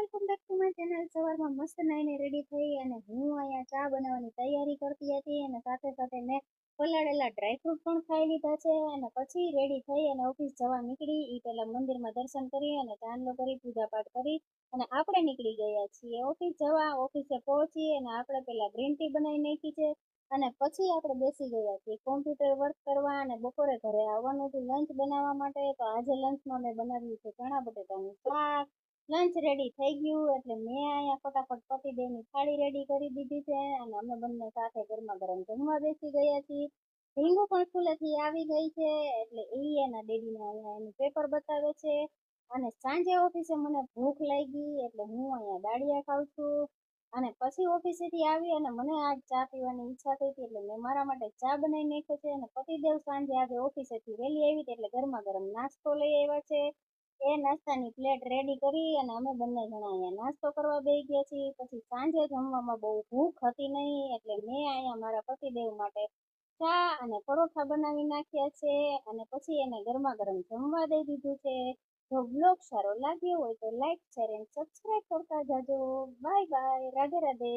Welcome back to my channel. સવારમાં મસ્ત નાઈને ready થઈ અને હું અહીંયા ચા બનાવવાની તૈયારી કરતી હતી અને સાથે સાથે મેં પલાળેલા ડ્રાયફ્રૂટ પણ ખાઈ લીધા છે અને પછી રેડી થઈ અને ઓફિસ જવા નીકળી। એ પહેલા મંદિરમાં દર્શન કરી અને ચાંદલો કરી પૂજાપાઠ કરી અને આપણે નીકળી ગયા છીએ ઓફિસ જવા। ઓફિસે પહોંચી અને આપણે પહેલા ગ્રીન ટી બનાવી નાખી છે અને પછી આપણે બેસી ગયા છીએ કોમ્પ્યુટર વર્ક કરવા અને બપોરે ઘરે આવવાનું હતું લંચ બનાવવા માટે। તો આજે લંચમાં મેં બનાવ્યું છે ચણા બટેટાનું શાક। લંચ રેડી થઈ ગયું એટલે મેં અહીંયા ફટાફટ પતિદેવની થાળી રેડી કરી દીધી છે અને અમે બંને સાથે ગરમા ગરમ જમવા બેસી ગયા છીએ। ઢીંગુ પણ સ્કૂલેથી આવી ગઈ છે એટલે એ એના ડેડીને અહીંયા એનું પેપર બતાવે છે અને સાંજે ઓફિસે મને ભૂખ લાગી એટલે હું અહીંયા દાળિયા ખાઉં છું અને પછી ઓફિસેથી આવી અને મને આજ ચા પીવાની ઈચ્છા થઈ હતી એટલે મેં મારા માટે ચા બનાવી નાખ્યો છે અને પતિદેવ સાંજે આજે ઓફિસેથી વહેલી આવી હતી એટલે ગરમા ગરમ નાસ્તો લઈ આવ્યા છે। એ નાસ્તાની પ્લેટ રેડી કરી અને અમે બંને જણા અહીંયા નાસ્તો કરવા બેસી ગયા છીએ। પછી સાંજે જમવામાં બહુ ભૂખ હતી નહીં એટલે મેં અહીંયા મારા પતિદેવ માટે ચા અને પરોઠા બનાવી નાખ્યા છે અને પછી એને ગરમા ગરમ જમવા દઈ દીધું છે। જો બ્લોગ સારો લાગ્યો હોય તો લાઈક શેર અને સબસ્ક્રાઈબ કરતા જાજો। Bye bye, Radhe Radhe.